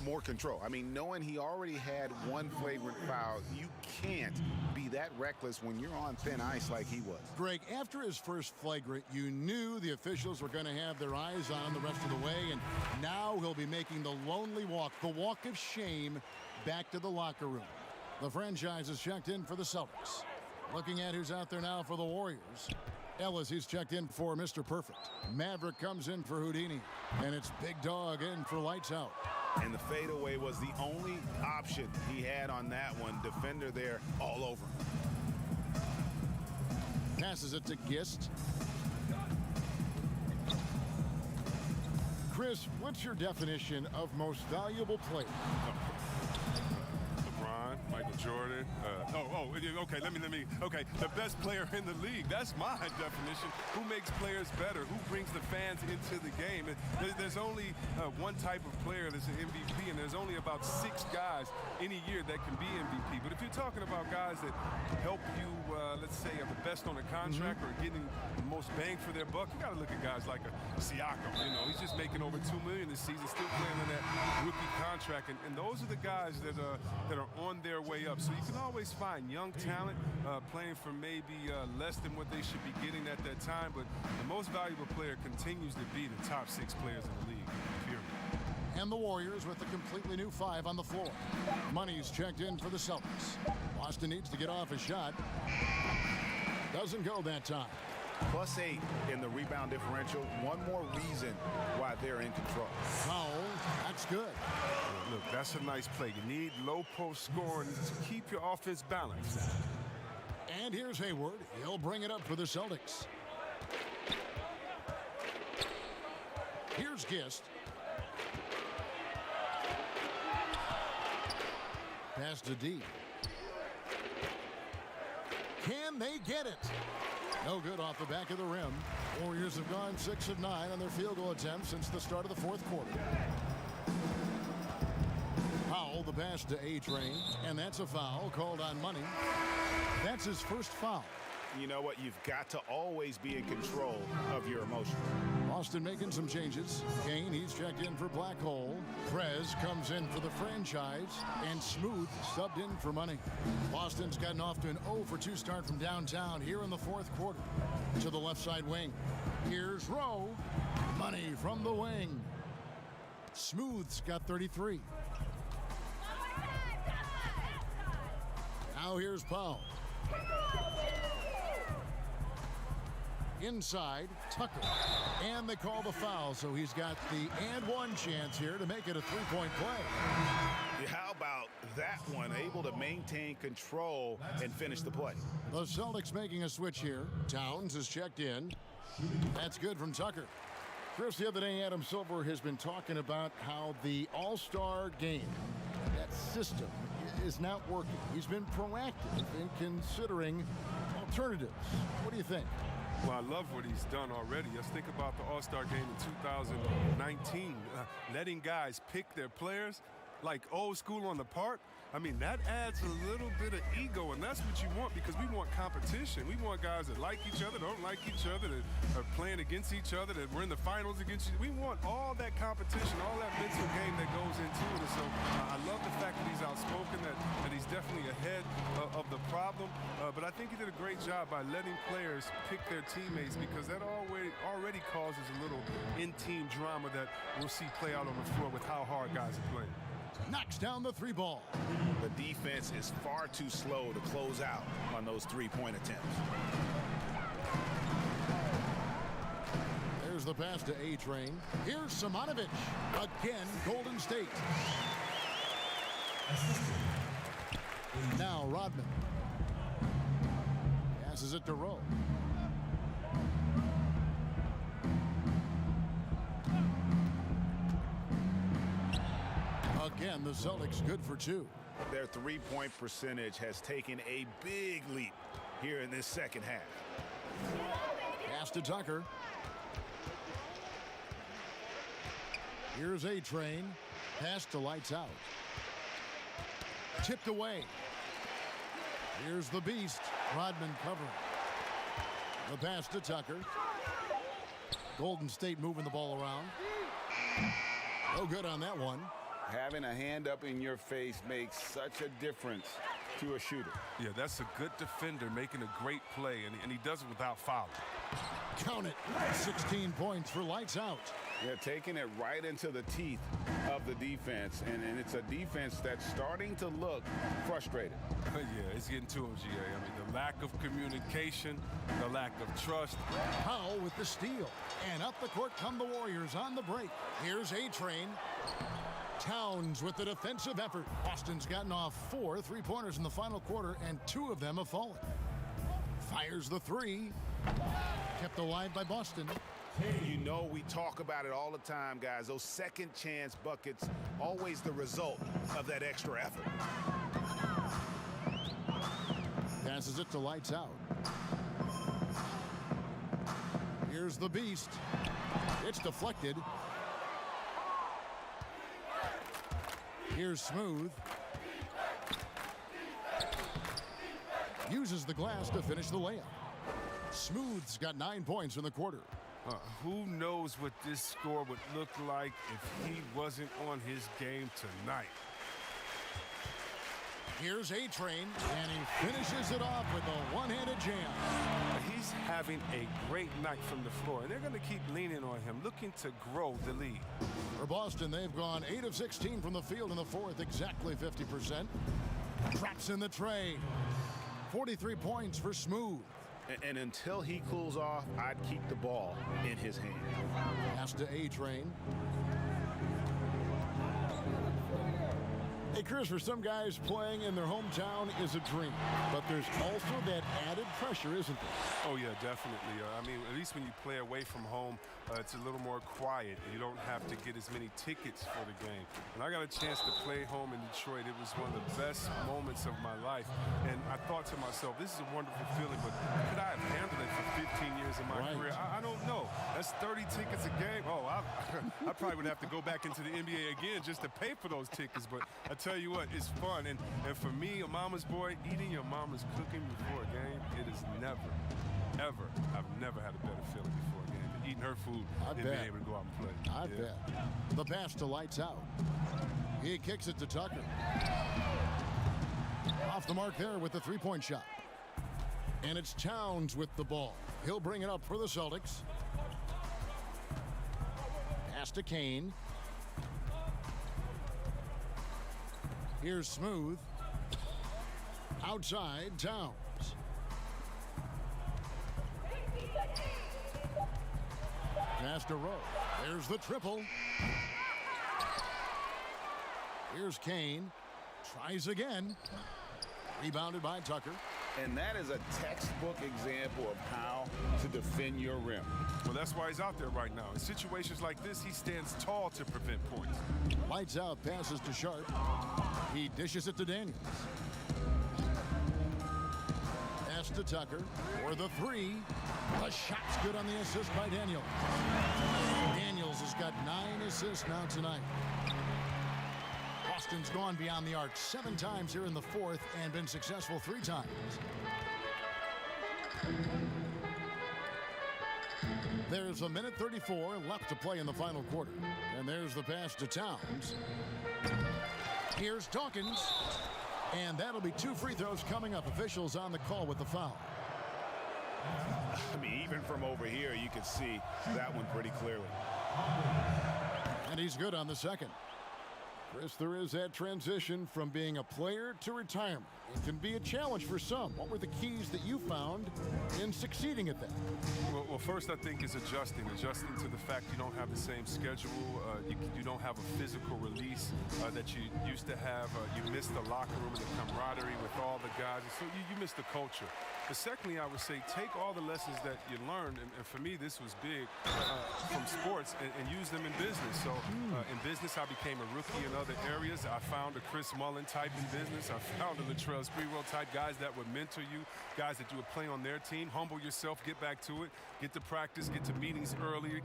more control. I mean, knowing he already had one flagrant foul, you can't be that reckless when you're on thin ice like he was. Greg, after his first flagrant, you knew the officials were going to have their eyes on him the rest of the way. And now he'll be making the lonely walk, the walk of shame, back to the locker room. The franchise is checked in for the Celtics. Looking at who's out there now for the Warriors. Ellis, he's checked in for Mr. Perfect. Maverick comes in for Houdini. And it's Big Dog in for Lights Out. And the fadeaway was the only option he had on that one. Defender there all over him. Passes it to Gist. Chris, what's your definition of most valuable player? LeBron, Michael Jordan. Okay, let me. Okay, the best player in the league. That's my definition. Who makes players better? Who brings the fans into the game? There's only one type of player that's an MVP, and there's only about 6 guys any year that can be MVP. But if you're talking about guys that help you, let's say, are the best on a contract or getting the most bang for their buck, you got to look at guys like a Siakam. You know, he's just making over $2 million this season, still playing on that rookie contract, and those are the guys that are on their way up. So you can always find young talent playing for maybe less than what they should be getting at that time, but the most valuable player continues to be the top 6 players in the league, period. And the Warriors with a completely new 5 on the floor. Money's checked in for the Celtics. Boston needs to get off a shot. Doesn't go that time. +8 in the rebound differential. One more reason why they're in control. Foul. That's good. Look, that's a nice play. You need low post scoring to keep your offense balanced. And here's Hayward. He'll bring it up for the Celtics. Here's Gist. Pass to D. Can they get it? No good off the back of the rim. Warriors have gone 6 of 9 on their field goal attempts since the start of the fourth quarter. Powell, the pass to A-Train, and that's a foul called on Money. That's his first foul. You know what? You've got to always be in control of your emotions. Boston making some changes. Kane, he's checked in for Black Hole. Prez comes in for the franchise. And Smooth subbed in for Money. Boston's gotten off to an 0-for-2 start from downtown here in the fourth quarter. To the left side wing. Here's Rowe. Money from the wing. Smooth's got 33. Now here's Powell. Inside, Tucker. And they call the foul, so he's got the and one chance here to make it a 3-point play. How about that one? Able to maintain control and finish the play. The Celtics making a switch here. Towns is checked in. That's good from Tucker. Chris, the other day, Adam Silver has been talking about how the All-Star game, that system, is not working. He's been proactive in considering alternatives. What do you think? Well, I love what he's done already. Let's think about the All-Star game in 2019. Letting guys pick their players like old school on the park. I mean, that adds a little bit of ego, and that's what you want because we want competition. We want guys that like each other, don't like each other, that are playing against each other, that we're in the finals against each other. We want all that competition, all that mental game that goes into it. And so I love the fact that he's outspoken, that he's definitely ahead think he did a great job by letting players pick their teammates, because that already causes a little in-team drama that we'll see play out on the floor with how hard guys are playing. Knocks down the three ball. The defense is far too slow to close out on those three-point attempts. There's the pass to A-Train. Here's Simonovic. Again, Golden State. Now Rodman. Passes it to Rowe. Again, the Celtics good for two. Their three-point percentage has taken a big leap here in this second half. Pass to Tucker. Here's A-Train. Pass to Lights Out. Tipped away. Here's the Beast. Rodman covering. The pass to Tucker. Golden State moving the ball around. No good on that one. Having a hand up in your face makes such a difference to a shooter. Yeah, that's a good defender making a great play, and he does it without fouling. Count it. 16 points for Lights Out. Yeah, taking it right into the teeth of the defense, and it's a defense that's starting to look frustrated. Yeah, it's getting to him, GA. I mean, the lack of communication, the lack of trust. Powell with the steal. And up the court come the Warriors on the break. Here's A-Train. Towns with the defensive effort. Boston's gotten off 4 3-pointers in the final quarter, and 2 of them have fallen. Fires the three. Kept alive by Boston. You know, we talk about it all the time, guys. Those second chance buckets, always the result of that extra effort. Passes it to Lights Out. Here's the Beast. It's deflected. Here's Smooth. Uses the glass to finish the layup. Smooth's got 9 points in the quarter. Who knows what this score would look like if he wasn't on his game tonight. Here's A-Train, and he finishes it off with a one-handed jam. He's having a great night from the floor, and they're going to keep leaning on him, looking to grow the lead. For Boston, they've gone 8 of 16 from the field in the fourth, exactly 50%. Drops in the tray. 43 points for Smooth. And until he cools off, I'd keep the ball in his hand. Pass to A-Train. Hey, Chris, for some guys, playing in their hometown is a dream. But there's also that added pressure, isn't there? Oh, yeah, definitely. I mean, at least when you play away from home, it's a little more quiet. You don't have to get as many tickets for the game. When I got a chance to play home in Detroit, it was one of the best moments of my life. And I thought to myself, this is a wonderful feeling, but could I have handled it for 15 years of my career? I don't know. That's 30 tickets a game. Oh, I probably would have to go back into the NBA again just to pay for those tickets. But I tell you what, it's fun. And for me, a mama's boy, eating your mama's cooking before a game, it is never, ever, I've never had a better feeling before a game. Eating her food and being able to go out and play. I bet. The pass to Lights Out. He kicks it to Tucker. Off the mark there with the three-point shot. And it's Towns with the ball. He'll bring it up for the Celtics. Pass to Kane. Here's Smooth. Outside, Towns. Pass to Rowe. There's the triple. Here's Kane. Tries again. Rebounded by Tucker. And that is a textbook example of how to defend your rim. Well, that's why he's out there right now. In situations like this, he stands tall to prevent points. Lights Out passes to Sharp. He dishes it to Daniels. Pass to Tucker for the three. The shot's good on the assist by Daniels. Daniels has got 9 assists now tonight. Boston's gone beyond the arc 7 times here in the fourth and been successful 3 times. There's a minute 34 left to play in the final quarter. And there's the pass to Towns. Here's Dawkins. And that'll be 2 free throws coming up. Officials on the call with the foul. I mean, even from over here, you can see that one pretty clearly. And he's good on the second. Chris, there is that transition from being a player to retirement. It can be a challenge for some. What were the keys that you found in succeeding at that? Well, first I think is adjusting to the fact you don't have the same schedule. You don't have a physical release that you used to have. You miss the locker room and the camaraderie with all the guys. So you miss the culture. But secondly, I would say take all the lessons that you learned, and for me this was big, from sports and use them in business. So in business I became a rookie in other areas. I found a Chris Mullin type in business. I found a Latrell Sprewell type, guys that would mentor you, guys that you would play on their team. Humble yourself, get back to it, get to practice, get to meetings early,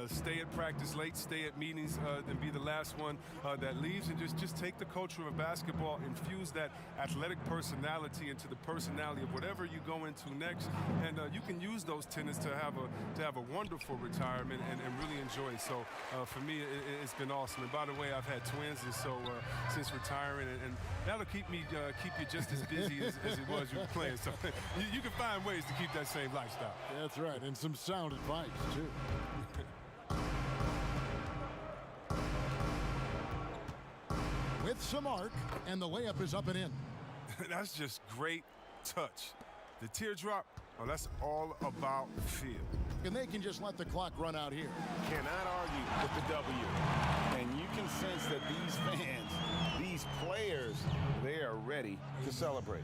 stay at practice late, stay at meetings, and be the last one that leaves, and just take the culture of basketball, infuse that athletic personality into the personality of whatever you go into next, and you can use those tenets to have a wonderful retirement and really enjoy it. So for me, it's been awesome. And by the way, I've had twins, and so since retiring, and that'll keep you just as busy as it was you were playing. So you can find ways to keep that same lifestyle. That's right, and some sound advice too. With some arc, and the layup is up and in. That's just great touch. The teardrop, well, that's all about feel. And they can just let the clock run out here. Cannot argue with the W. And you can sense that these fans, these players, they are ready to celebrate.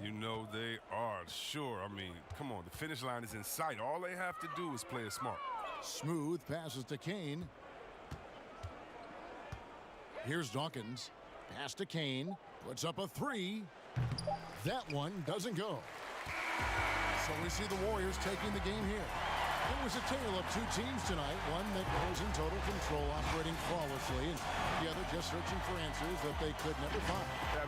You know they are, sure. I mean, come on, the finish line is in sight. All they have to do is play it smart. Smooth passes to Kane. Here's Dawkins. Pass to Kane. Puts up a 3. That one doesn't go. So we see the Warriors taking the game here. It was a tale of 2 teams tonight. One that was in total control, operating flawlessly, and the other just searching for answers that they could never find.